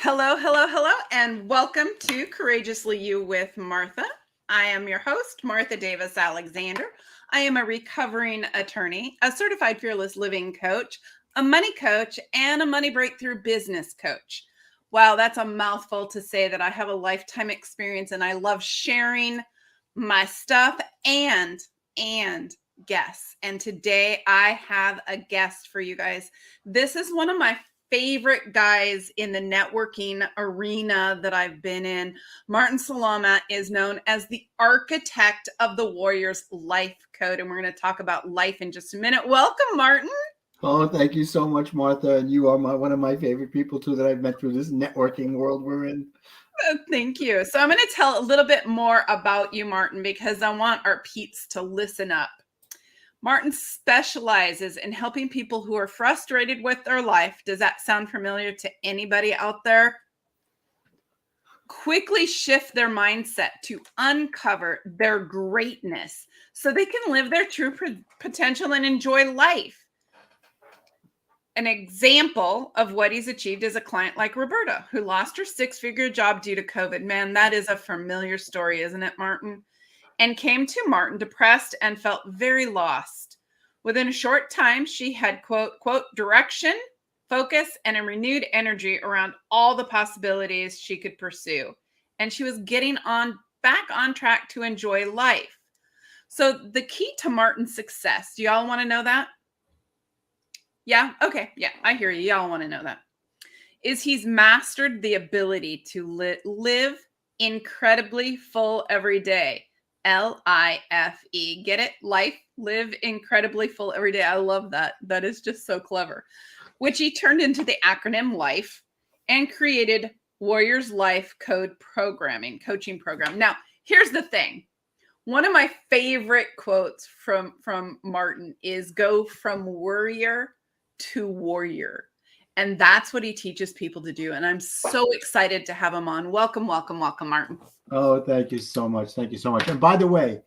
Hello, hello, hello, and welcome to Courageously You with Martha. I am your host, Martha Davis Alexander. I am a recovering attorney, a certified fearless living coach, a money coach, and a money breakthrough business coach. Wow, that's a mouthful to say that I have a lifetime experience and I love sharing my stuff and guests. And today I have a guest for you guys. This is one of my favorite guys in the networking arena that I've been in. Martin Salama is known as the architect of the Warriors Life Code, and we're going to talk about life in just a minute. Welcome, Martin. Oh, thank you so much, Martha. And you are one of my favorite people, too, that I've met through this networking world we're in. Thank you. So I'm going to tell a little bit more about you, Martin, because I want our peeps to listen up. Martin specializes in helping people who are frustrated with their life. Does that sound familiar to anybody out there? Quickly shift their mindset to uncover their greatness so they can live their true potential and enjoy life. An example of what he's achieved is a client like Roberta, who lost her six-figure job due to COVID. Man, that is a familiar story, isn't it, Martin? And came to Martin depressed and felt very lost. Within a short time, she had, quote, direction, focus, and a renewed energy around all the possibilities she could pursue. And she was getting back on track to enjoy life. So the key to Martin's success, do y'all want to know that? Yeah? Okay. Yeah, I hear you. Y'all want to know that. Is he's mastered the ability to live incredibly full every day. L.I.F.E. Get it? Life, live incredibly full every day. I love that. That is just so clever. Which he turned into the acronym LIFE and created Warriors Life Code coaching program. Now, here's the thing. One of my favorite quotes from Martin is go from worrier to warrior. And that's what he teaches people to do. And I'm so excited to have him on. Welcome, welcome, welcome, Martin. Oh, thank you so much. Thank you so much. And by the way,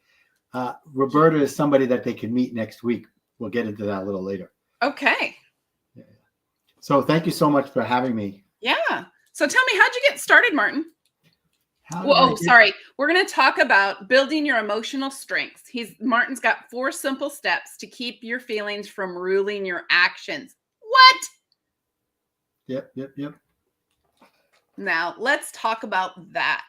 Roberta is somebody that they can meet next week. We'll get into that a little later. Okay. Yeah. So thank you so much for having me. Yeah. So tell me, how'd you get started, Martin? Sorry. We're going to talk about building your emotional strengths. Martin's got 4 simple steps to keep your feelings from ruling your actions. What? Yep. Now, let's talk about that.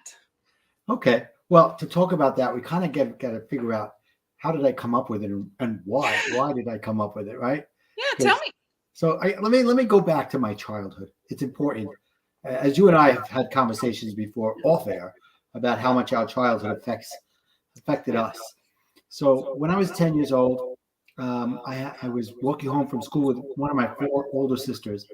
Okay. Well, to talk about that, we kind of got to figure out how did I come up with it and why? Why did I come up with it, right? Yeah, tell me. So let me go back to my childhood. It's important. As you and I have had conversations before off air about how much our childhood affected us. So when I was 10 years old, I was walking home from school with one of my 4 older sisters.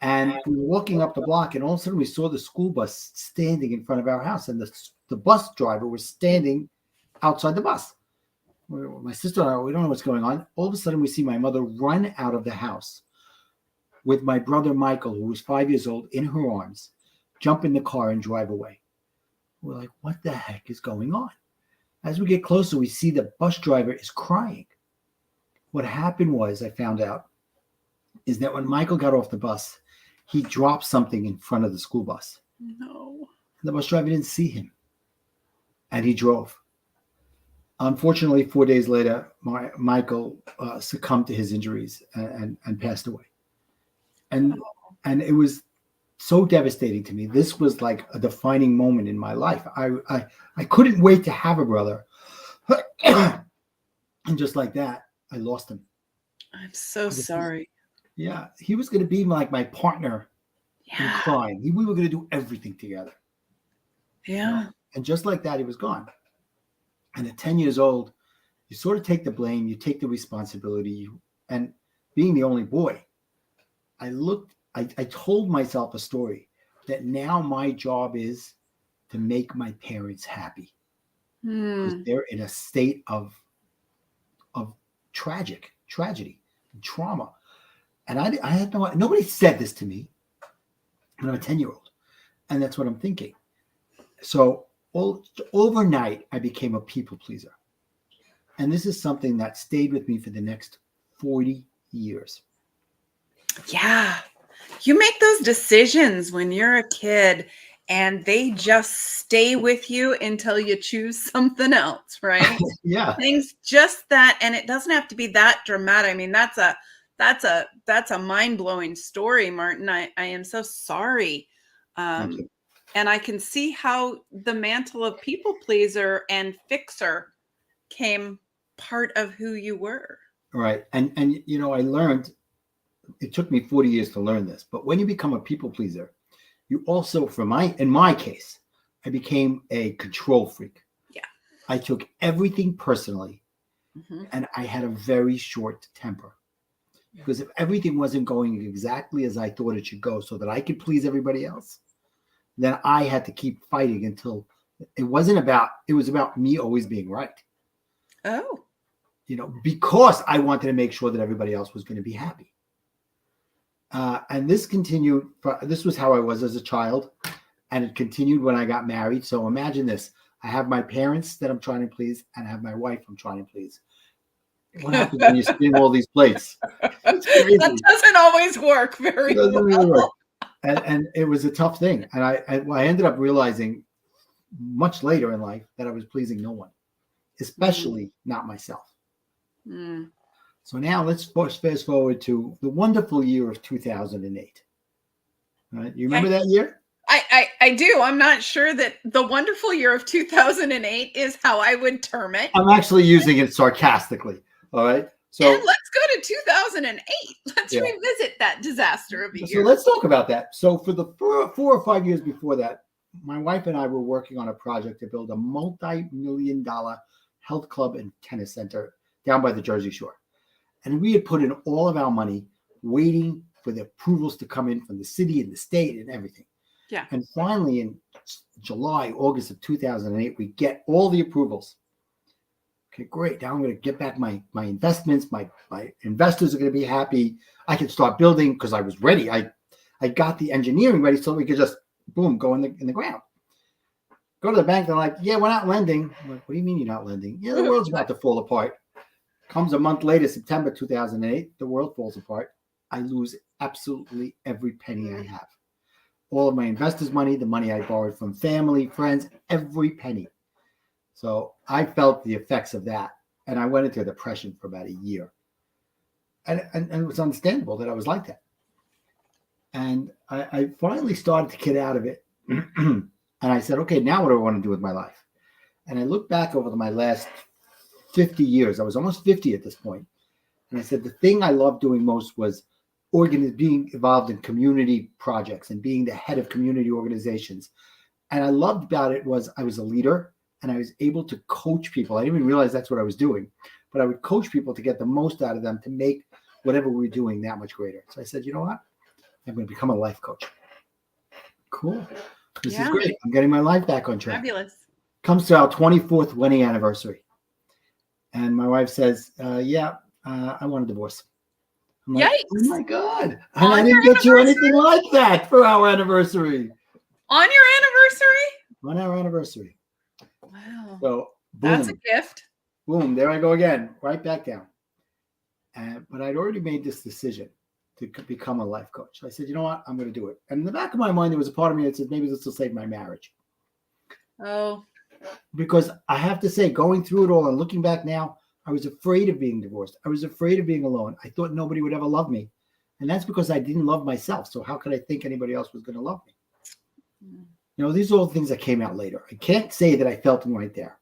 And we were walking up the block, and all of a sudden we saw the school bus standing in front of our house, and the bus driver was standing outside the bus. My sister and I, we don't know what's going on. All of a sudden we see my mother run out of the house with my brother Michael, who was 5 years old, in her arms, jump in the car and drive away. We're like, what the heck is going on? As we get closer, we see the bus driver is crying. What happened was, I found out, is that when Michael got off the bus, he dropped something in front of the school bus. No. The bus driver didn't see him, and he drove. Unfortunately, 4 days later, Michael succumbed to his injuries and passed away. And it was so devastating to me. This was like a defining moment in my life. I couldn't wait to have a brother. And just like that, I lost him. I'm so sorry. Yeah, he was going to be like my partner in crime. We were going to do everything together. Yeah. And just like that, he was gone. And at 10 years old, you sort of take the blame, you take the responsibility. And being the only boy, I told myself a story that now my job is to make my parents happy. Because they're in a state of tragedy, and trauma. And I had nobody said this to me when I'm a 10-year-old. And that's what I'm thinking. So overnight, I became a people pleaser. And this is something that stayed with me for the next 40 years. Yeah. You make those decisions when you're a kid and they just stay with you until you choose something else, right? Yeah. Things just that, and it doesn't have to be that dramatic. I mean, that's a mind-blowing story, Martin. I am so sorry. Thank Um, you. and I can see how the mantle of people pleaser and fixer came part of who you were. Right. And you know, I learned, it took me 40 years to learn this, but when you become a people pleaser, you also, in my case, I became a control freak. Yeah. I took everything personally, Mhm. and I had a very short temper. Because if everything wasn't going exactly as I thought it should go so that I could please everybody else, then I had to keep fighting until it was about me always being right. Oh. You know, because I wanted to make sure that everybody else was going to be happy. And this continued. This was how I was as a child, and it continued when I got married. So imagine this: I have my parents that I'm trying to please, and I have my wife I'm trying to please. What happens when you spin all these plates? It's crazy. That doesn't always work very It doesn't really work. well. And it was a tough thing. And I ended up realizing much later in life that I was pleasing no one, especially not myself. Mm. So now let's fast forward to the wonderful year of 2008. All right, you remember that year? I do. I'm not sure that the wonderful year of 2008 is how I would term it. I'm actually using it sarcastically. All right. So And let's go to 2008. Let's Yeah. revisit that disaster of a So year. let's talk about that. So for the 4 or 5 years before that, my wife and I were working on a project to build a multi-million-dollar health club and tennis center down by the Jersey Shore. And we had put in all of our money waiting for the approvals to come in from the city and the state and everything. Yeah. And finally, in August of 2008, we get all the approvals. Okay, great. Now I'm going to get back my investments. My investors are going to be happy. I can start building because I was ready. I got the engineering ready so we could just boom go in the ground. Go to the bank. They're like, yeah, we're not lending. I'm like, what do you mean you're not lending? Yeah, the world's about to fall apart. Comes a month later, September 2008, the world falls apart. I lose absolutely every penny I have. All of my investors' money, the money I borrowed from family, friends, every penny. So I felt the effects of that. And I went into a depression for about a year. And it was understandable that I was like that. And I finally started to get out of it. And I said, okay, now what do I want to do with my life? And I looked back over my last 50 years. I was almost 50 at this point. And I said, the thing I loved doing most was being involved in community projects and being the head of community organizations. And I loved about it was I was a leader and I was able to coach people. I didn't even realize that's what I was doing, but I would coach people to get the most out of them to make whatever we were doing that much greater. So I said, you know what? I'm going to become a life coach. Cool. This is great. I'm getting my life back on track. Fabulous. Comes to our 24th wedding anniversary. And my wife says, I want a divorce. I'm like, Yikes. oh my God. And I didn't get you anything like that for our anniversary. On your anniversary? On our anniversary. Wow. So boom. That's a gift. Boom. There I go again. Right back down. But I'd already made this decision to become a life coach. I said, you know what? I'm going to do it. And in the back of my mind, there was a part of me that said, maybe this will save my marriage. Oh. Because I have to say, going through it all and looking back now, I was afraid of being divorced. I was afraid of being alone. I thought nobody would ever love me. And that's because I didn't love myself. So how could I think anybody else was going to love me? You know, these are all things that came out later. I can't say that I felt them right there.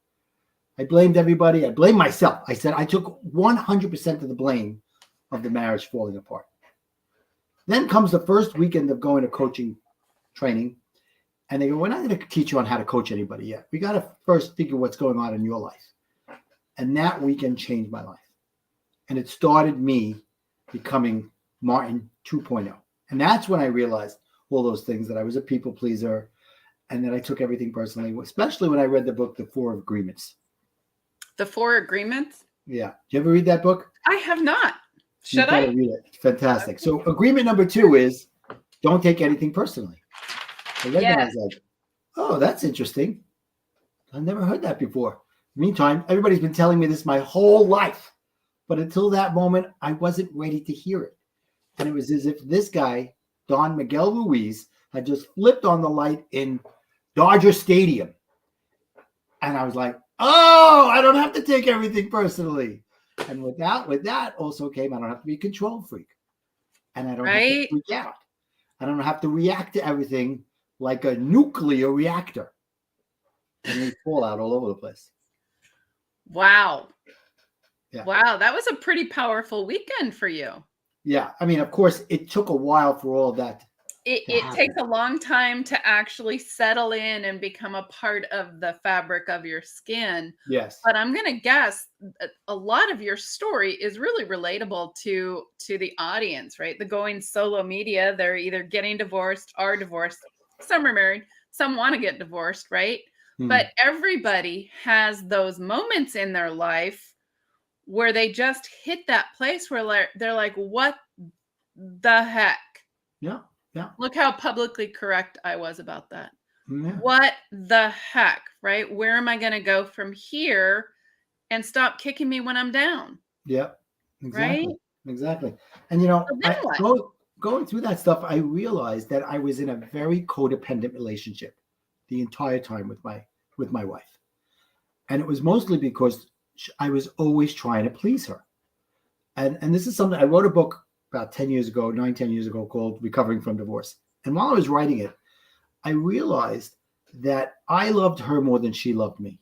I blamed everybody. I blamed myself. I said I took 100% of the blame of the marriage falling apart. Then comes the first weekend of going to coaching training. And they go, we're not going to teach you on how to coach anybody yet. We got to first figure what's going on in your life. And that weekend changed my life. And it started me becoming Martin 2.0. And that's when I realized all those things, that I was a people pleaser and that I took everything personally, especially when I read the book, The 4 Agreements. The 4 Agreements? Yeah. Did you ever read that book? I have not. Should I? Read it. It's fantastic. So agreement number 2 is don't take anything personally. I read that. I was like, oh, that's interesting. I've never heard that before. Meantime, everybody's been telling me this my whole life. But until that moment, I wasn't ready to hear it. And it was as if this guy Don Miguel Ruiz had just flipped on the light in Dodger Stadium. And I was like, oh, I don't have to take everything personally. And with that also came, I don't have to be a control freak. And I don't have to freak out. I don't have to react to everything like a nuclear reactor. And they fall out all over the place. Wow. Yeah. Wow. That was a pretty powerful weekend for you. Yeah. I mean, of course, it took a while for all of that. It takes a long time to actually settle in and become a part of the fabric of your skin. Yes. But I'm going to guess a lot of your story is really relatable to the audience, right? The going solo media, they're either getting divorced, are divorced. Some are married. Some want to get divorced, right? But everybody has those moments in their life where they just hit that place where they're like, what the heck? Yeah. Yeah. Look how publicly correct I was about that. Yeah. What the heck, right? Where am I going to go from here and stop kicking me when I'm down? Yeah. Exactly. Right? Exactly. And, you know, So going through that stuff, I realized that I was in a very codependent relationship the entire time with my wife. And it was mostly because I was always trying to please her. And this is something I wrote a book about 10 years ago called Recovering from Divorce. And while I was writing it, I realized that I loved her more than she loved me.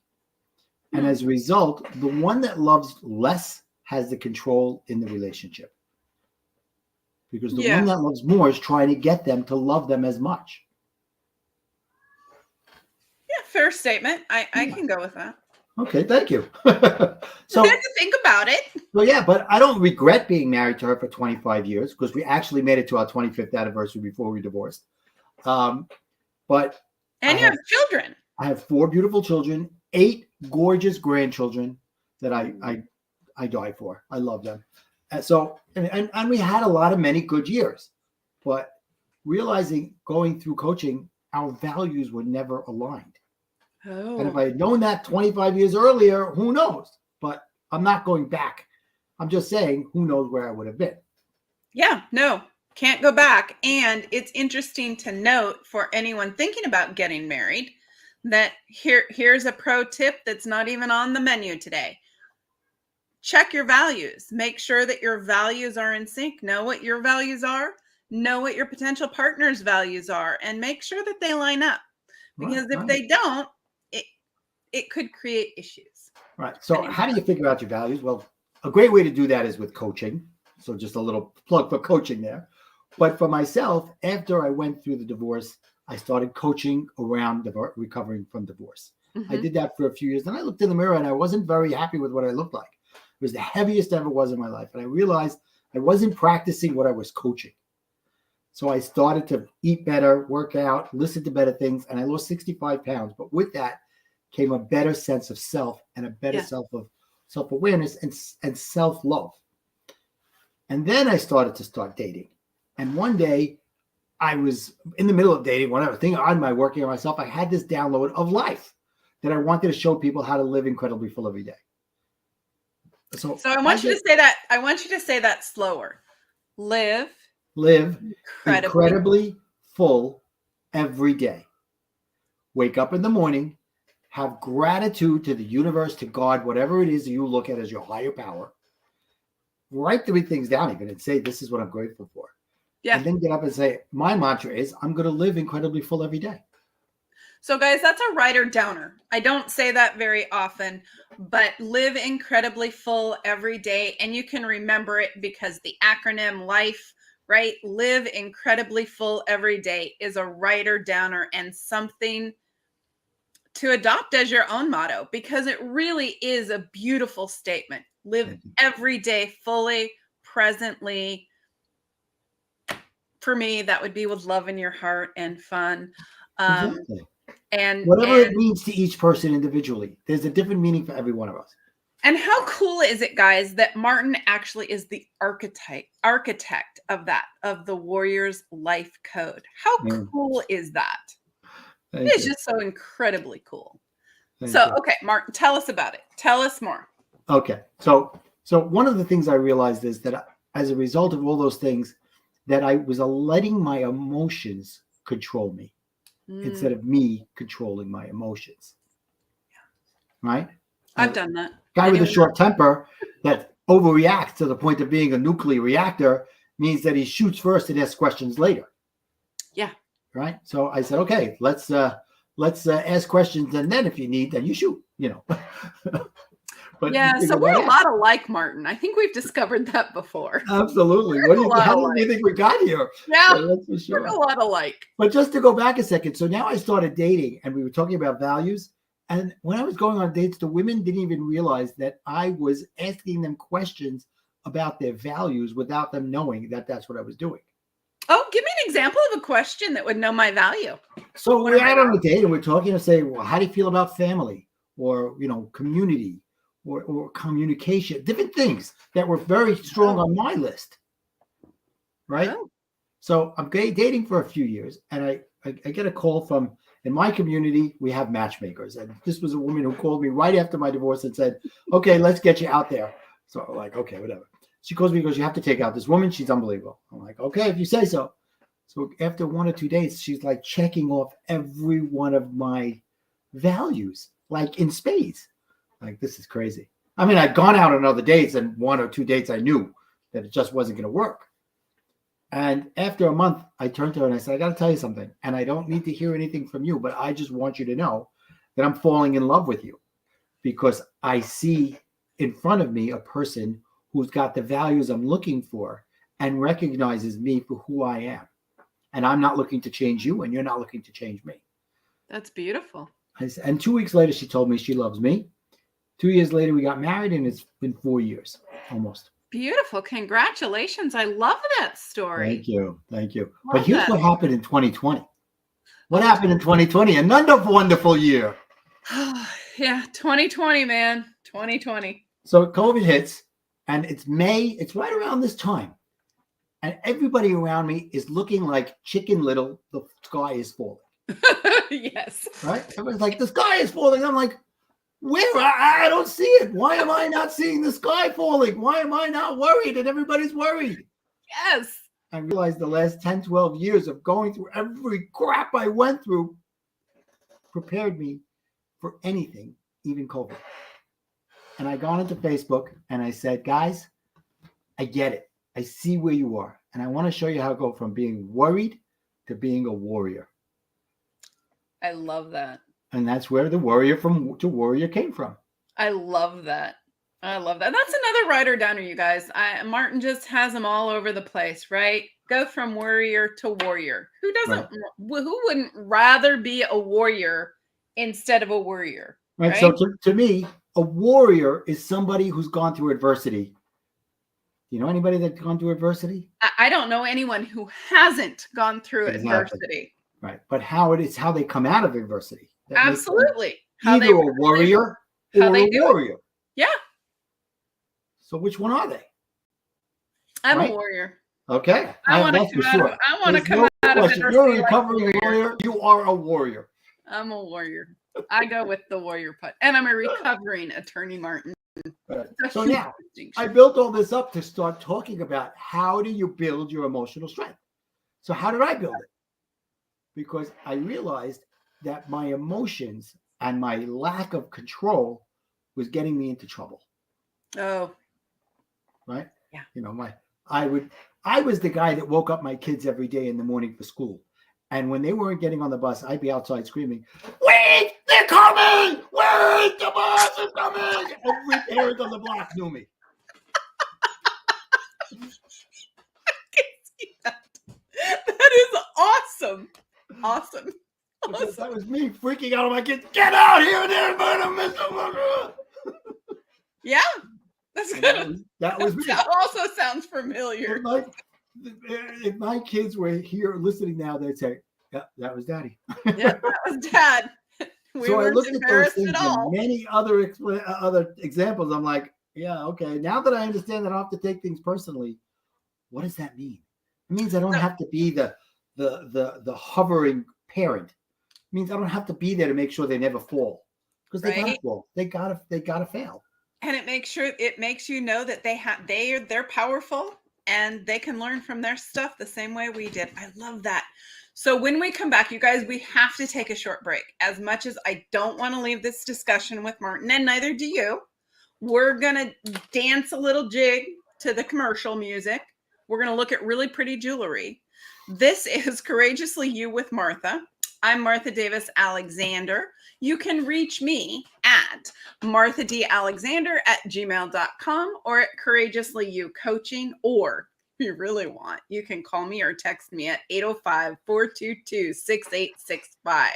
And as a result, the one that loves less has the control in the relationship. Because the one that loves more is trying to get them to love them as much. Yeah, fair statement. I can go with that. Okay, thank you. So you have to think about it. Well, yeah, but I don't regret being married to her for 25 years because we actually made it to our 25th anniversary before we divorced. And you have children. I have 4 beautiful children, 8 gorgeous grandchildren that I die for. I love them. And so, and we had a lot of many good years, but realizing going through coaching, our values were never aligned. Oh. And if I had known that 25 years earlier, who knows? But I'm not going back. I'm just saying, who knows where I would have been. Yeah, no, can't go back. And it's interesting to note for anyone thinking about getting married that here's a pro tip that's not even on the menu today. Check your values. Make sure that your values are in sync. Know what your values are. Know what your potential partner's values are. And make sure that they line up. Because if they don't, it could create issues. Right. So how do you figure out your values? Well, a great way to do that is with coaching. So just a little plug for coaching there. But for myself, after I went through the divorce, I started coaching around recovering from divorce. I did that for a few years. Then I looked in the mirror and I wasn't very happy with what I looked like. It was the heaviest I ever was in my life. And I realized I wasn't practicing what I was coaching. So I started to eat better, work out, listen to better things, and I lost 65 pounds. But with that came a better sense of self and a better self-awareness and self-love. And then I started dating. And one day I was in the middle of dating, whatever thing on my working on myself, I had this download of L.I.F.E that I wanted to show people how to live incredibly full every day. So I want you to say that. I want you to say that slower. Live incredibly full every day. Wake up in the morning, have gratitude to the universe, to God, whatever it is that you look at as your higher power. Write 3 things down even and say, this is what I'm grateful for. Yeah. And then get up and say, my mantra is, I'm going to live incredibly full every day. So guys, that's a writer downer. I don't say that very often, but live incredibly full every day. And you can remember it because the acronym L.I.F E, right? Live incredibly full every day is a writer downer and something to adopt as your own motto, because it really is a beautiful statement. Live every day fully, presently. For me, that would be with love in your heart and fun. Exactly. And whatever it means to each person individually, there's a different meaning for every one of us. And how cool is it, guys, that Martin actually is the architect of that, of the Warrior's Life Code? How cool is that? It's just so incredibly cool. Okay, Martin, tell us about it. Tell us more. Okay. So one of the things I realized is that as a result of all those things, that I was letting my emotions control me instead of me controlling my emotions. Right? I've done that. Guy with a short temper that overreacts to the point of being a nuclear reactor means that he shoots first and asks questions later. Yeah. Right. So I said, okay, let's ask questions, and then if you need, then you shoot. But yeah, so we're a lot alike, Martin. I think we've discovered that before. Absolutely. How do you think we got here? Yeah, that's for sure. We're a lot alike. But just to go back a second, so now I started dating, and we were talking about values. And when I was going on dates, the women didn't even realize that I was asking them questions about their values without them knowing that that's what I was doing. Oh, give me an example of a question that would know my value. So we're out on a date and we're talking and say, well, how do you feel about family or, community or communication, different things that were very strong on my list. Right. Oh. So I'm dating for a few years, and I get a call from, in my community, we have matchmakers. And this was a woman who called me right after my divorce and said, okay, let's get you out there. So I'm like, okay, whatever. She calls me and goes, you have to take out this woman. She's unbelievable. I'm like, okay, if you say so. So after 1 or 2 dates, she's like checking off every one of my values, like in spades. Like, this is crazy. I mean, I'd gone out on other dates, and 1 or 2 dates I knew that it just wasn't going to work. And after a month, I turned to her and I said, I got to tell you something. And I don't need to hear anything from you, but I just want you to know that I'm falling in love with you, because I see in front of me a person who's got the values I'm looking for and recognizes me for who I am. And I'm not looking to change you, and you're not looking to change me. That's beautiful. And 2 weeks later, she told me she loves me. 2 years later, we got married, and it's been 4 years almost. Beautiful. Congratulations. I love that story. Thank you. But here's what happened in 2020. What happened in 2020? Another wonderful year. Yeah, 2020, man. 2020. So COVID hits, and it's May. It's right around this time. And everybody around me is looking like Chicken Little. The sky is falling. Yes. Right? Everyone's like, the sky is falling. I'm like, where? I don't see it. Why am I not seeing the sky falling? Why am I not worried? And everybody's worried. Yes. I realized the last 10, 12 years of going through every crap I went through prepared me for anything, even COVID. And I got into Facebook and I said, guys, I get it. I see where you are. And I want to show you how to go from being worried to being a warrior. I love that. And that's where the warrior to warrior came from. I love that. That's another writer downer, you guys. Martin just has them all over the place, right? Go from warrior to warrior. Who doesn't? Right. Who wouldn't rather be a warrior instead of a warrior? Right. So to me, a warrior is somebody who's gone through adversity. You know anybody that's gone through adversity? I don't know anyone who hasn't gone through adversity. Right. But how they come out of adversity. Absolutely. Either a warrior or a warrior. Yeah. So which one are they? I'm a warrior. Okay. I want to come out of adversity. You're a recovering warrior. You are a warrior. I'm a warrior. I go with the warrior part. And I'm a recovering attorney, Martin. Right. So now I built all this up to start talking about how do you build your emotional strength. So how did I build it? Because I realized that my emotions and my lack of control was getting me into trouble. Oh. Right? Yeah. I was the guy that woke up my kids every day in the morning for school. And when they weren't getting on the bus, I'd be outside screaming, wait, they're coming! Wait, the bus is coming! Every parent on the block knew me. I can see that. That is awesome. Awesome. Because that was me freaking out on my kids. Get out here, Mr. Yeah, that's good. That was me. That also sounds familiar. If my kids were here listening now, they'd say, "Yeah, that was Daddy." Yeah, that was Dad. So I looked at those things and many other examples. I'm like, yeah, okay. Now that I understand that I have to take things personally, what does that mean? It means I don't have to be the hovering parent. It means I don't have to be there to make sure they never fall, because they gotta fall. They gotta fail. And it makes you know that they're powerful and they can learn from their stuff the same way we did. I love that. So when we come back, you guys, we have to take a short break. As much as I don't want to leave this discussion with Martin, and neither do you, we're going to dance a little jig to the commercial music. We're going to look at really pretty jewelry. This is Courageously You with Martha. I'm Martha Davis Alexander. You can reach me at marthadalexander@gmail.com or at Courageously You Coaching, or if you really want, you can call me or text me at 805-422-6865.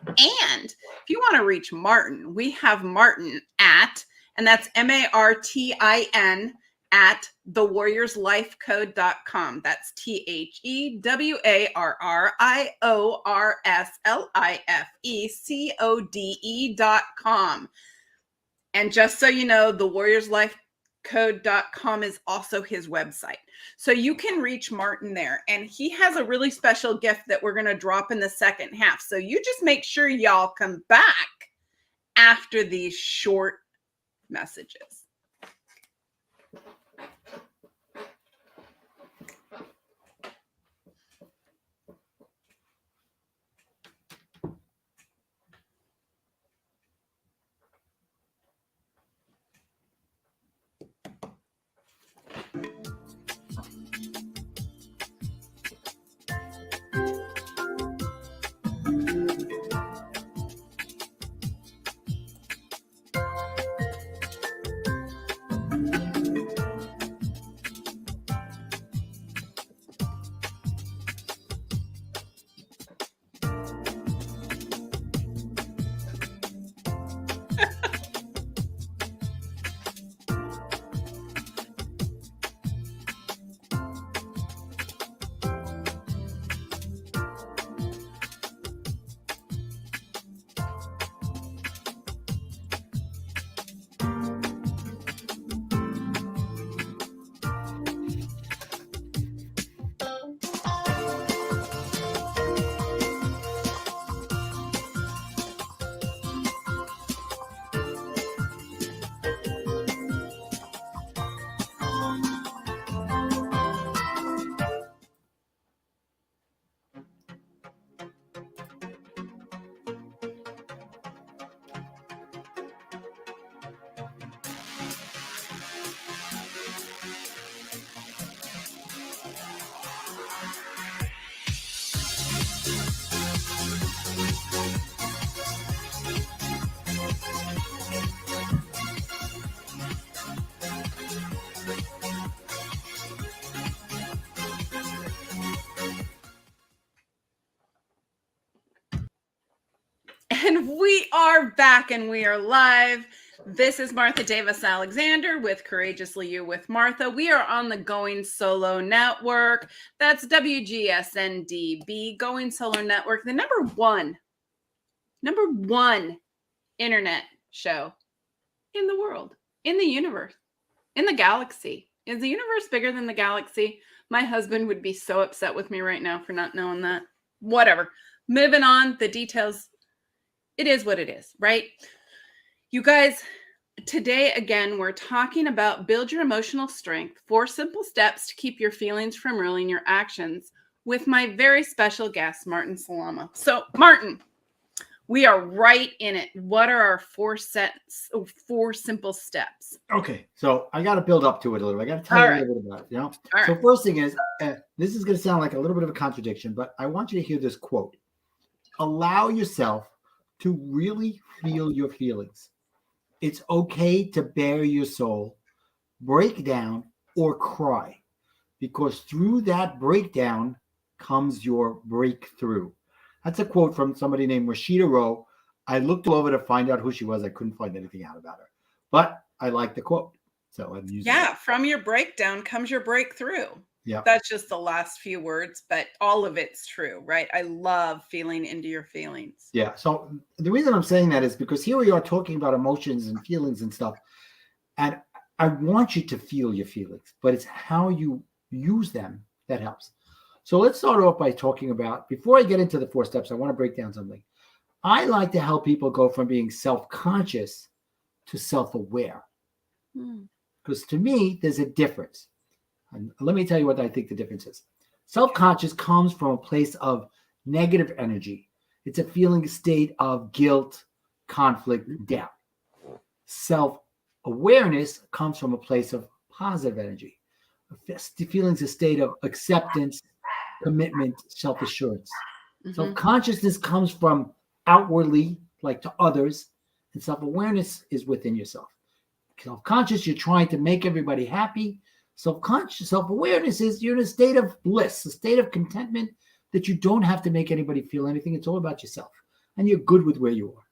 And if you want to reach Martin, we have Martin at, and that's MARTIN at thewarriorslifecode.com. That's TheWarriorsLifeCode.com. And just so you know, thewarriorslifecode.com is also his website. So you can reach Martin there. And he has a really special gift that we're going to drop in the second half. So you just make sure y'all come back after these short messages. And we are back and we are live. This is Martha Davis Alexander with Courageously You with Martha. We are on the Going Solo Network. That's WGSN-DB, Going Solo Network, the number one internet show in the world, in the universe, in the galaxy. Is the universe bigger than the galaxy? My husband would be so upset with me right now for not knowing that. Whatever. Moving on, the details. It is what it is, right? You guys, today, again, we're talking about build your emotional strength, 4 simple steps to keep your feelings from ruling your actions, with my very special guest, Martin Salama. So, Martin, we are right in it. What are our 4 simple steps? Okay, so I got to build up to it a little. I got to tell you a little bit about it. You know? So first thing is, this is going to sound like a little bit of a contradiction, but I want you to hear this quote. Allow yourself to really feel your feelings. It's okay to bare your soul, break down, or cry, because through that breakdown comes your breakthrough. That's a quote from somebody named Rashida Rowe. I looked all over to find out who she was. I couldn't find anything out about her, but I like the quote. So I'm using it. From your breakdown comes your breakthrough. Yeah. That's just the last few words, but all of it's true, right? I love feeling into your feelings. Yeah. So the reason I'm saying that is because here we are talking about emotions and feelings and stuff. And I want you to feel your feelings, but it's how you use them that helps. So let's start off by talking about, before I get into the 4 steps, I want to break down something. I like to help people go from being self-conscious to self-aware. Because to me, there's a difference. And let me tell you what I think the difference is. Self-conscious comes from a place of negative energy. It's a feeling state of guilt, conflict, doubt. Self-awareness comes from a place of positive energy. The feeling's a state of acceptance, commitment, self-assurance. Mhm. Self-consciousness comes from outwardly, like to others, and self-awareness is within yourself. Self-conscious, you're trying to make everybody happy. Self-conscious, self-awareness is you're in a state of bliss, a state of contentment that you don't have to make anybody feel anything. It's all about yourself, and you're good with where you are.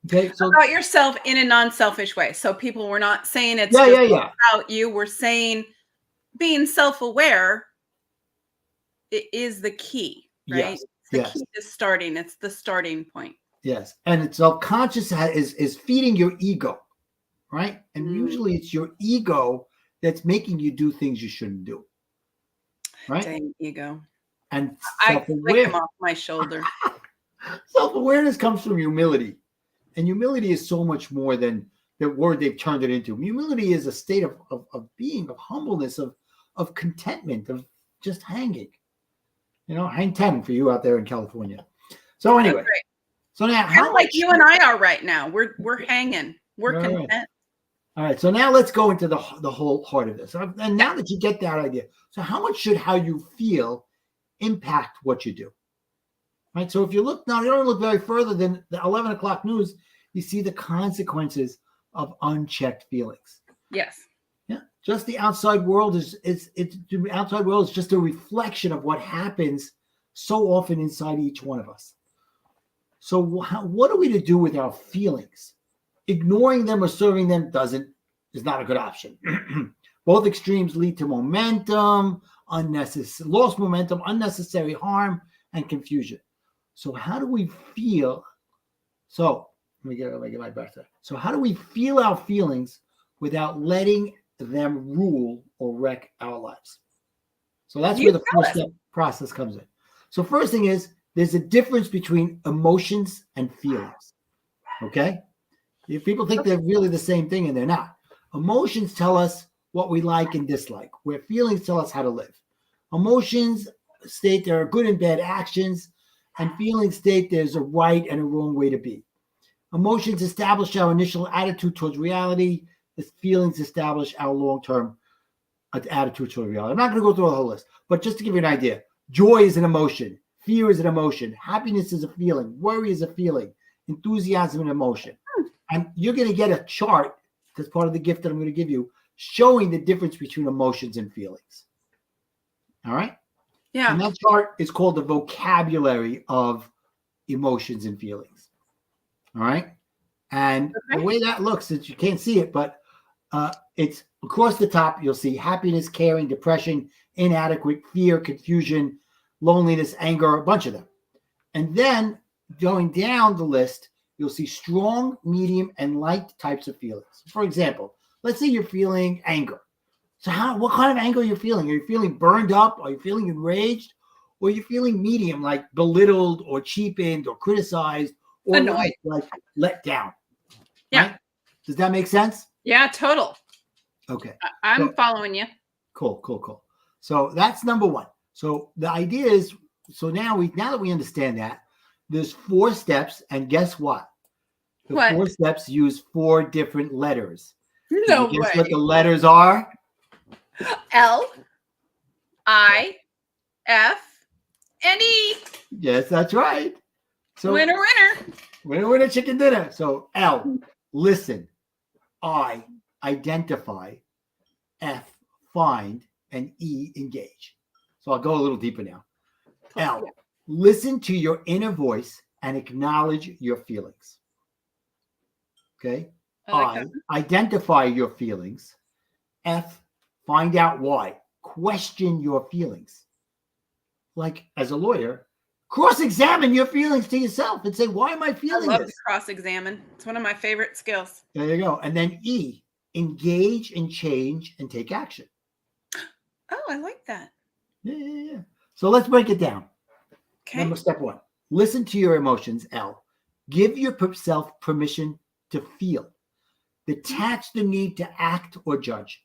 Okay, so about yourself in a non-selfish way. So people were not saying it's yeah, just yeah. about you. We're saying being self-aware is the key, right? Yes, It's the yes. key to starting. It's the starting point. Yes, and it's self-conscious is feeding your ego, right? And usually it's your ego that's making you do things you shouldn't do, right? Dang ego. And I flick him off my shoulder. Self-awareness comes from humility, and humility is so much more than the word they've turned it into. Humility is a state of being, of humbleness, of contentment, of just hanging. Hang 10 for you out there in California. So anyway. Right. So now, kind of like you and I are right now. We're hanging. We're content. All right. So now let's go into the whole heart of this. And now that you get that idea, so how much should how you feel impact what you do? Right. So if you look now, you don't look very further than the 11 o'clock news. You see the consequences of unchecked feelings. Yes. Yeah. Just the outside world the outside world is just a reflection of what happens so often inside each one of us. So what are we to do with our feelings? Ignoring them or serving them is not a good option. Both extremes lead to momentum, lost momentum, unnecessary harm, and confusion. So how do we feel? So let me get my breath there. So how do we feel our feelings without letting them rule or wreck our lives? So that's where the four-step process comes in. So first thing is, there's a difference between emotions and feelings. Okay? If people think they're really the same thing, and they're not. Emotions tell us what we like and dislike, where feelings tell us how to live. Emotions state there are good and bad actions, and feelings state there's a right and a wrong way to be. Emotions establish our initial attitude towards reality. The feelings establish our long-term attitude towards reality. I'm not going to go through the whole list, but just to give you an idea, joy is an emotion. Fear is an emotion. Happiness is a feeling. Worry is a feeling. Enthusiasm and emotion. And you're going to get a chart that's part of the gift that I'm going to give you showing the difference between emotions and feelings. All right? Yeah. And that chart is called the vocabulary of emotions and feelings. All right? And the way that looks is you can't see it, but it's across the top. You'll see happiness, caring, depression, inadequate, fear, confusion, loneliness, anger, a bunch of them. And then going down the list, you'll see strong, medium, and light types of feelings. For example, let's say you're feeling anger. So what kind of anger are you feeling? Are you feeling burned up? Are you feeling enraged? Or are you feeling medium, like belittled or cheapened or criticized or annoyed, like let down? Yeah. Right? Does that make sense? Yeah, total. Okay. I'm following you. Cool. So that's number one. So the idea is, now that we understand that, there's 4 steps, and guess what? The 4 steps use 4 different letters. No way. Guess what the letters are? L.I.F.E. Yes, that's right. So winner, chicken dinner. So L, listen. I, identify. F, find. And E, engage. So I'll go a little deeper now. L, listen to your inner voice and acknowledge your feelings. Okay. I, identify your feelings. F, find out why. Question your feelings. Like, as a lawyer, cross-examine your feelings to yourself and say, why am I feeling this? I love to cross-examine. It's one of my favorite skills. There you go. And then E, engage and change and take action. Oh, I like that. Yeah. So let's break it down. Okay. Step 1, listen to your emotions. L, give yourself permission to feel. Detach the need to act or judge.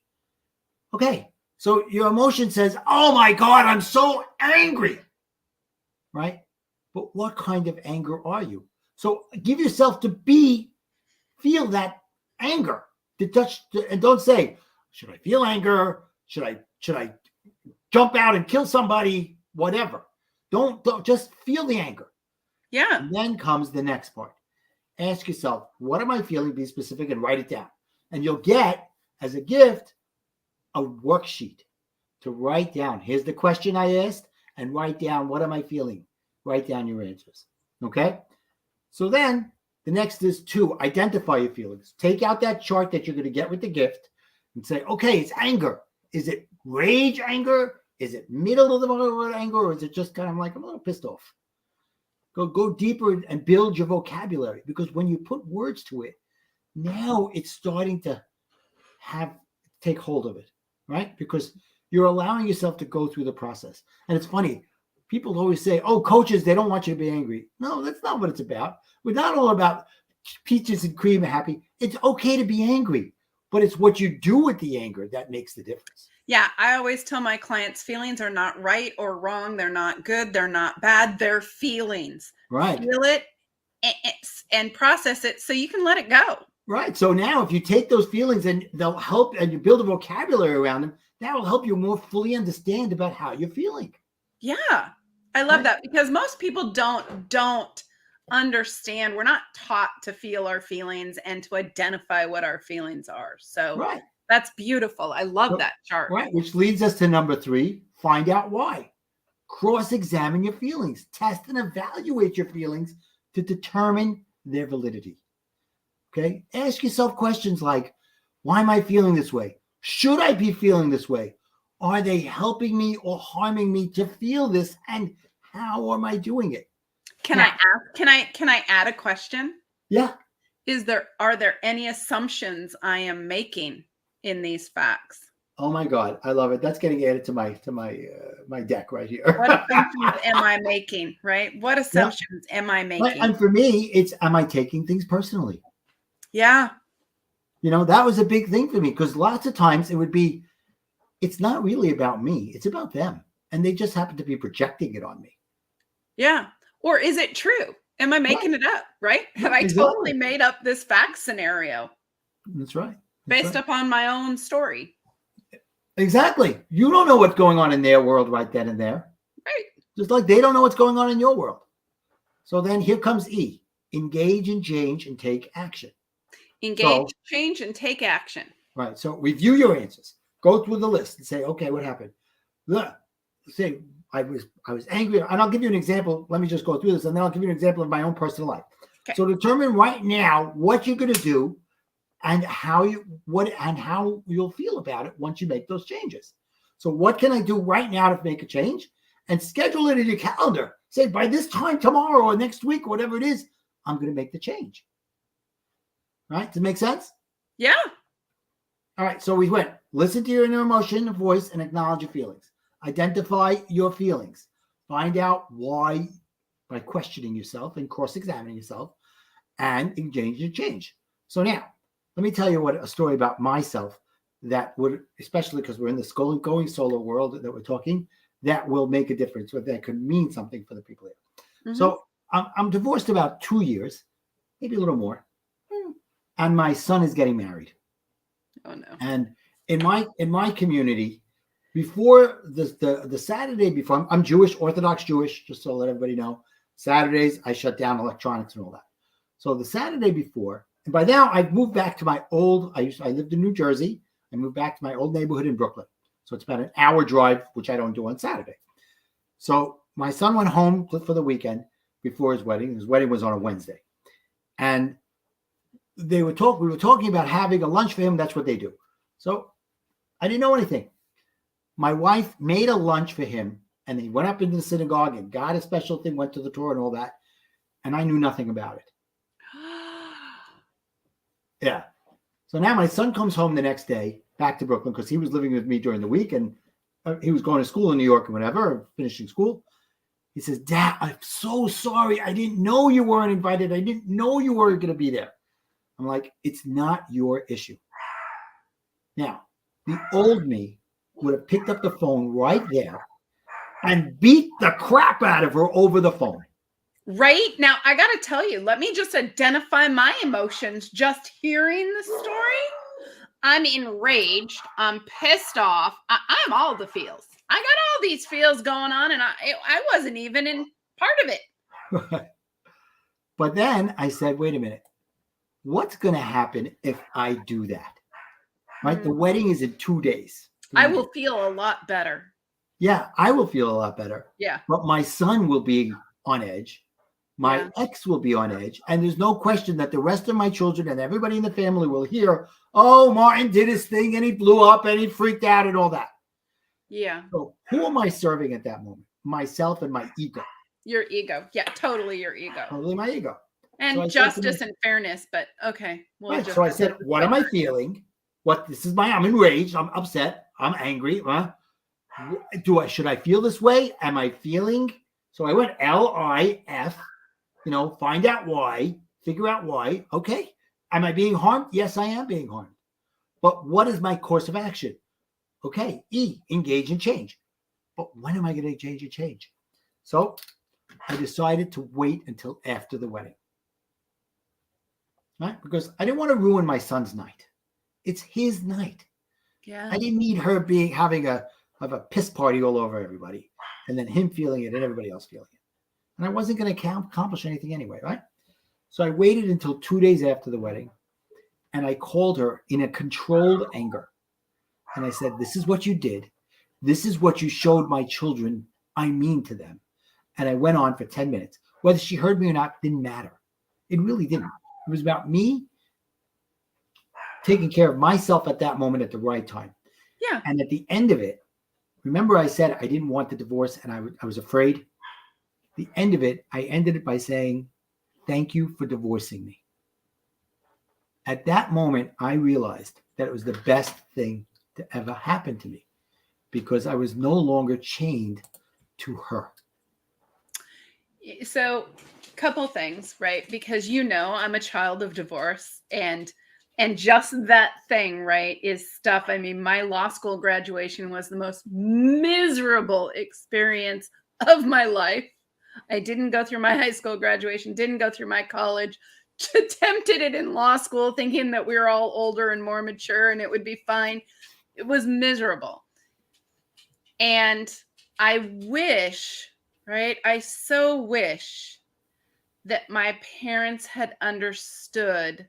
Okay, So your emotion says, oh my God, I'm so angry, right? But what kind of anger are you? So give yourself to feel that anger. And don't say, should I feel anger? Should I jump out and kill somebody? Whatever. Don't just feel the anger. Yeah. And then comes the next part. Ask yourself, what am I feeling? Be specific and write it down. And you'll get, as a gift, a worksheet to write down. Here's the question I asked, and write down, what am I feeling? Write down your answers. Okay? So then the next is to identify your feelings. Take out that chart that you're going to get with the gift and say, okay, it's anger. Is it rage anger? Is it middle of the road anger? Or is it just kind of like, I'm a little pissed off? Go deeper and build your vocabulary, because when you put words to it, now it's starting to take hold of it, right? Because you're allowing yourself to go through the process. And it's funny, people always say, oh, coaches, they don't want you to be angry. No, that's not what it's about. We're not all about peaches and cream and happy. It's okay to be angry, but it's what you do with the anger that makes the difference. Yeah, I always tell my clients feelings are not right or wrong. They're not good. They're not bad. They're feelings. Right. Feel it and process it so you can let it go. Right. So now if you take those feelings and they'll help, and you build a vocabulary around them, that will help you more fully understand about how you're feeling. Yeah. I love that, because most people don't understand. We're not taught to feel our feelings and to identify what our feelings are. So right. That's beautiful. I love that chart. Right. Which leads us to number 3, find out why. Cross-examine your feelings. Test and evaluate your feelings to determine their validity. Okay. Ask yourself questions like, why am I feeling this way? Should I be feeling this way? Are they helping me or harming me to feel this? And how am I doing it? Can I add a question? Yeah. Are there any assumptions I am making in these facts? Oh my God, I love it. That's getting added to my deck right here. What assumptions am I making? Right? What assumptions am I making? Right. And for me, it's, am I taking things personally? Yeah. You know, that was a big thing for me, because lots of times it would be, it's not really about me. It's about them. And they just happen to be projecting it on me. Yeah. Or is it true? Am I making it up? Right? Have I totally made up this fact scenario? That's right. Based upon my own story. Exactly. You don't know what's going on in their world right then and there. Right. Just like they don't know what's going on in your world. So then here comes E. Engage and change and take action. Engage, change, and take action. Right. So review your answers. Go through the list and say, okay, what happened? Say, I was angry. And I'll give you an example. Let me just go through this, and then I'll give you an example of my own personal life. Okay. So determine right now what you're going to do and how you'll feel about it once you make those changes. So what can I do right now to make a change? And schedule it in your calendar. Say, by this time tomorrow or next week, or whatever it is, I'm going to make the change. Right? Does it make sense? Yeah. All right. So we went, listen to your inner emotion, voice, and acknowledge your feelings. Identify your feelings. Find out why by questioning yourself and cross-examining yourself, and engage and change. So now, let me tell you a story about myself that would, especially because we're in the going solo world that we're talking, that will make a difference, or that could mean something for the people here. Mm-hmm. So I'm divorced about 2 years, maybe a little more, and my son is getting married. Oh no! And in my community, before the Saturday before, I'm Jewish, Orthodox Jewish, just to let everybody know. Saturdays I shut down electronics and all that. So the Saturday before. And by now, I've moved back to my old, I lived in New Jersey. I moved back to my old neighborhood in Brooklyn. So it's about an hour drive, which I don't do on Saturday. So my son went home for the weekend before his wedding. His wedding was on a Wednesday. And we were talking about having a lunch for him. That's what they do. So I didn't know anything. My wife made a lunch for him, and he went up into the synagogue and got a special thing, went to the Torah and all that. And I knew nothing about it. Yeah. So now my son comes home the next day back to Brooklyn, because he was living with me during the week, and he was going to school in New York and whatever, finishing school. He says, Dad, I'm so sorry. I didn't know you weren't invited. I didn't know you weren't going to be there. I'm like, it's not your issue. Now, the old me would have picked up the phone right there and beat the crap out of her over the phone. Right? Now, I got to tell you, let me just identify my emotions just hearing the story. I'm enraged. I'm pissed off. I'm all the feels. I got all these feels going on, and I wasn't even in part of it. But then I said, wait a minute. What's going to happen if I do that? Right? The wedding is in 2 days. I will feel a lot better. Yeah, I will feel a lot better. Yeah. But my son will be on edge. My ex will be on edge. And there's no question that the rest of my children and everybody in the family will hear, oh, Martin did his thing and he blew up and he freaked out and all that. Yeah. So who am I serving at that moment? Myself and my ego. Your ego. Yeah, totally your ego. Totally my ego. And so justice and fairness, but okay. Right. So I said, what am I feeling? I'm enraged. I'm upset. I'm angry. Should I feel this way? Am I feeling? So I went L.I.F., find out why, figure out why. Okay. Am I being harmed? Yes, I am being harmed. But what is my course of action? Okay. E, engage and change. But when am I going to engage and change? So I decided to wait until after the wedding. Right? Because I didn't want to ruin my son's night. It's his night. Yeah. I didn't need her having a piss party all over everybody, and then him feeling it and everybody else feeling it. And I wasn't going to accomplish anything anyway, right? So I waited until 2 days after the wedding, and I called her in a controlled anger. And I said, this is what you did. This is what you showed my children I mean to them. And I went on for 10 minutes. Whether she heard me or not didn't matter. It really didn't. It was about me taking care of myself at that moment at the right time. Yeah. And at the end of it, remember I said I didn't want the divorce and I was afraid? The end of it, I ended it by saying, thank you for divorcing me. At that moment, I realized that it was the best thing to ever happen to me because I was no longer chained to her. So, couple things, right? Because I'm a child of divorce, and just that thing, right, is stuff. I mean, my law school graduation was the most miserable experience of my life. I didn't go through my high school graduation, didn't go through my college, attempted it in law school thinking that we were all older and more mature and it would be fine. It was miserable. And I wish, right? I so wish that my parents had understood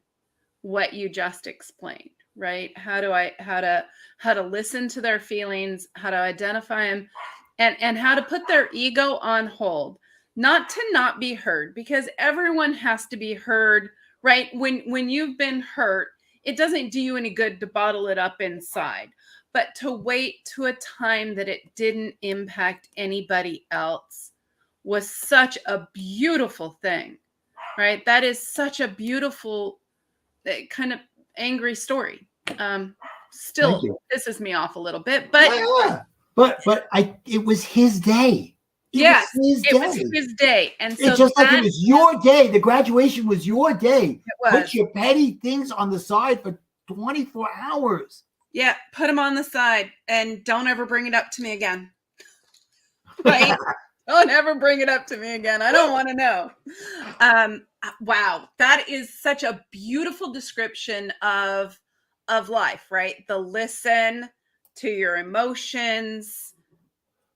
what you just explained, right? How to listen to their feelings, how to identify them, and how to put their ego on hold, not to not be heard, because everyone has to be heard, right? When you've been hurt, it doesn't do you any good to bottle it up inside, but to wait to a time that it didn't impact anybody else was such a beautiful thing, right? That is such a beautiful kind of angry story. Still pisses me off a little bit, but yeah. But it was his day. Yes, it was his day. And so it's just like it was your day. The graduation was your day. It was. Put your petty things on the side for 24 hours. Yeah, put them on the side and don't ever bring it up to me again. Right? Don't ever bring it up to me again. I don't want to know. Wow, that is such a beautiful description of life, right? The listen to your emotions.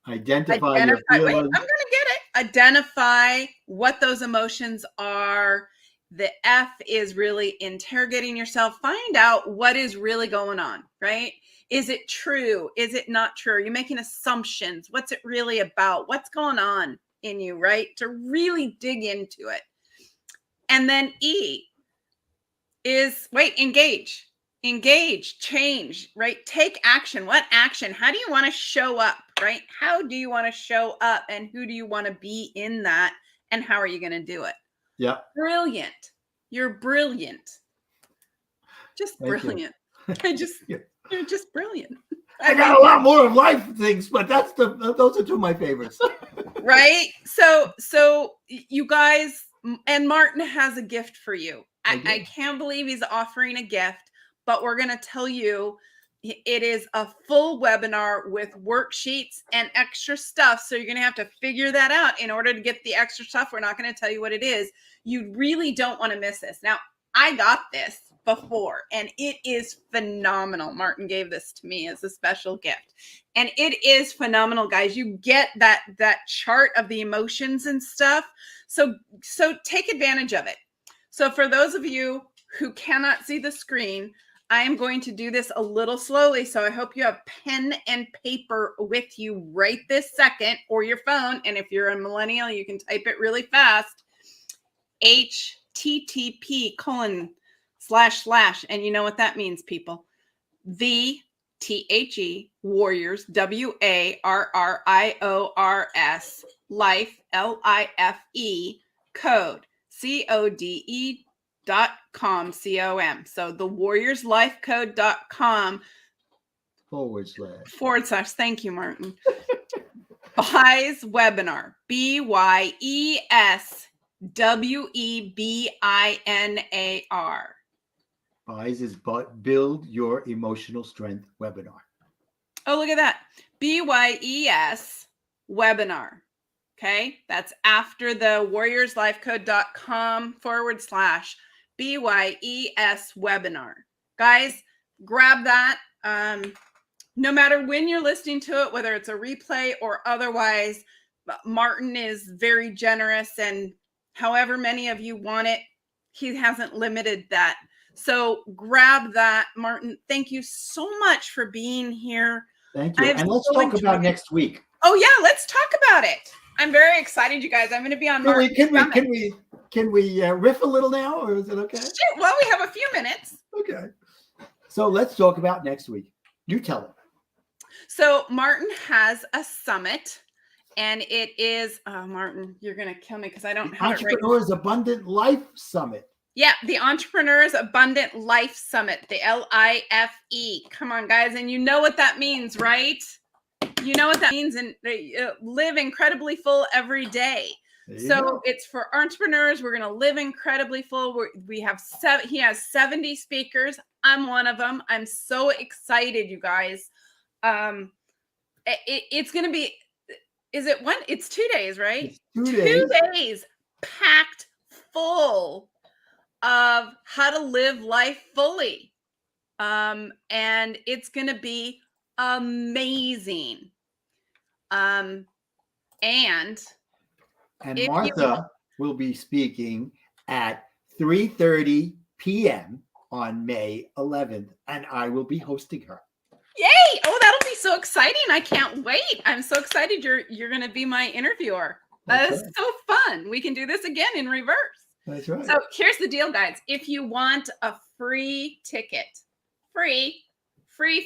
Identify your feelings. Wait, I'm going to get it. Identify what those emotions are. The F is really interrogating yourself. Find out what is really going on, right? Is it true? Is it not true? Are you making assumptions? What's it really about? What's going on in you, right? To really dig into it. And then E is, engage. Engage, change, right? Take action. What action? How do you want to show up, right? How do you want to show up and who do you want to be in that? And how are you going to do it? Yeah. Brilliant. You're brilliant. Just brilliant. You're just brilliant. I got a lot more of life things, but those are two of my favorites. Right? So you guys, and Martin has a gift for you. I can't believe he's offering a gift, but we're going to tell you It is a full webinar with worksheets and extra stuff. So you're going to have to figure that out in order to get the extra stuff. We're not going to tell you what it is. You really don't want to miss this. Now, I got this before and it is phenomenal. Martin gave this to me as a special gift. And it is phenomenal, guys. You get that chart of the emotions and stuff. So take advantage of it. So for those of you who cannot see the screen, I am going to do this a little slowly, so I hope you have pen and paper with you right this second, or your phone. And if you're a millennial, you can type it really fast. http:// and you know what that means, people. VTHE Warriors WARRIORS Life LIFE code CODE.com. So the warriorslifecode.com // Thank you, Martin. Buys webinar BYESWEBINAR. Buys is build your emotional strength webinar. Oh, look at that. BYES webinar. Okay, that's after the warriorslifecode.com / BYES webinar. Guys, grab that. No matter when you're listening to it, whether it's a replay or otherwise, Martin is very generous, and however many of you want it, he hasn't limited that. So grab that. Martin, thank you so much for being here. Thank you. And let's talk about next week. Oh yeah, let's talk about it. I'm very excited, you guys. I'm going to be on Martin. Can we riff a little now, or is it okay? Sure. Well, we have a few minutes. Okay. So let's talk about next week. You tell them. So Martin has a summit, and it is, Martin, you're going to kill me because I don't have it right. Entrepreneurs Abundant Life Summit. Yeah, the Entrepreneurs Abundant Life Summit, the L.I.F.E. Come on, guys. And you know what that means, right? You know what that means, and live incredibly full every day. So it's for entrepreneurs. We're going to live incredibly full. He has 70 speakers. I'm one of them. I'm so excited, you guys. It's going to be, it's 2 days, right? It's 2 days packed full of how to live life fully. And it's going to be amazing. And Martha will be speaking at 3:30 p.m. on May 11th, and I will be hosting her. Yay! Oh, that'll be so exciting. I can't wait. I'm so excited you're going to be my interviewer. That is so fun. We can do this again in reverse. That's right. So here's the deal, guys. If you want a free ticket, free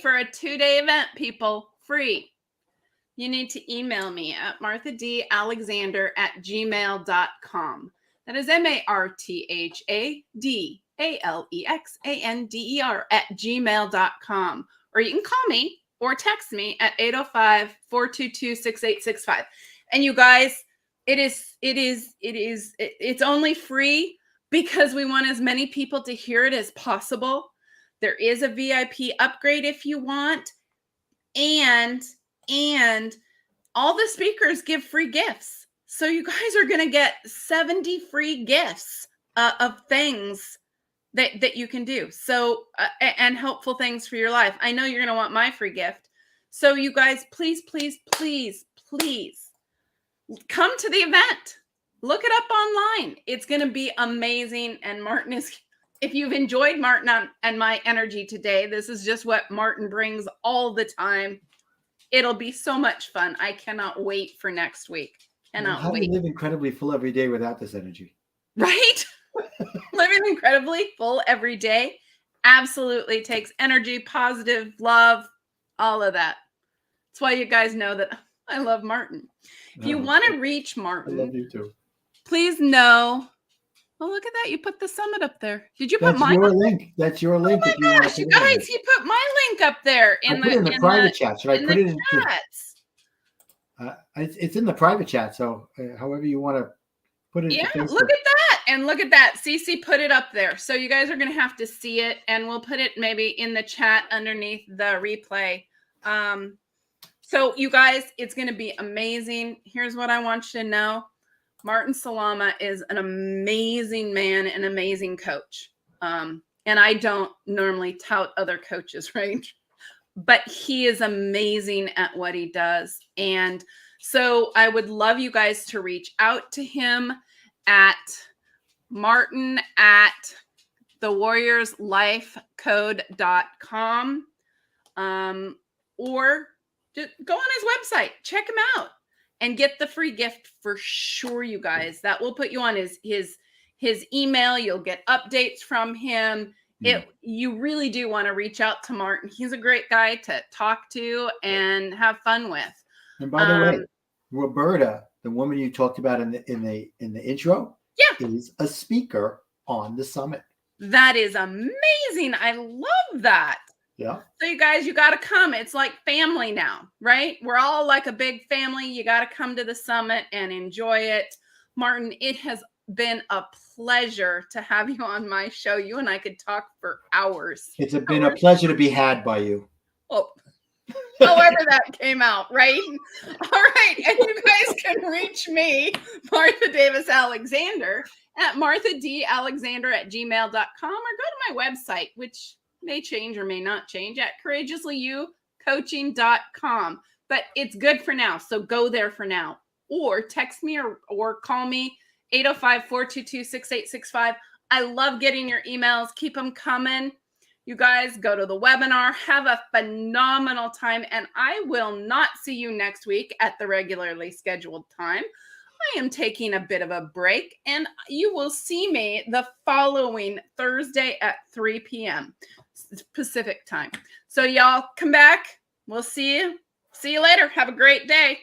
for a 2-day event, people, free, you need to email me at marthadalexander@gmail.com. That is marthadalexander@gmail.com. Or you can call me or text me at 805-422-6865. And you guys, it's only free because we want as many people to hear it as possible. There is a VIP upgrade if you want. And all the speakers give free gifts. So you guys are going to get 70 free gifts of things that you can do. So, and helpful things for your life. I know you're going to want my free gift. So you guys, please, please, please, please come to the event. Look it up online. It's going to be amazing. And Martin if you've enjoyed Martin and my energy today, this is just what Martin brings all the time. It'll be so much fun. I cannot wait for next week. How do you live incredibly full every day without this energy? Right? Living incredibly full every day absolutely takes energy, positive, love, all of that. That's why you guys know that I love Martin. If you want to reach Martin, I love you too. Please know. Oh, look at that. You put the summit up there. Did you put mine? That's your link. That's your link. Oh my gosh, you guys, he put my link up there in the private chat. Should I put it in the chats? It's in the private chat. So however you want to put it. Yeah, look at that. And look at that. Cece put it up there. So you guys are going to have to see it, and we'll put it maybe in the chat underneath the replay. So you guys, it's going to be amazing. Here's what I want you to know. Martin Salama is an amazing man, an amazing coach. And I don't normally tout other coaches, right? But he is amazing at what he does. And so I would love you guys to reach out to him at Martin at thewarriorslifecode.com, or just go on his website, check him out, and get the free gift for sure, you guys. That will put you on his email. You'll get updates from him. You really do want to reach out to Martin. He's a great guy to talk to and have fun with. And by the way, Roberta, the woman you talked about in the intro, is a speaker on the summit. That is amazing. I love that. Yeah. So you guys, you got to come. It's like family now, right? We're all like a big family. You got to come to the summit and enjoy it. Martin, it has been a pleasure to have you on my show. You and I could talk for hours. It's been a pleasure to be had by you. Oh, however that came out, right? All right. And you guys can reach me, Martha Davis Alexander, at marthadalexander@gmail.com, or go to my website, which may change or may not change, at courageouslyoucoaching.com. But it's good for now. So go there for now. Or text me or call me, 805-422-6865. I love getting your emails. Keep them coming. You guys go to the webinar. Have a phenomenal time. And I will not see you next week at the regularly scheduled time. I am taking a bit of a break, and you will see me the following Thursday at 3 p.m. Pacific time. So y'all come back. We'll see you. See you later. Have a great day.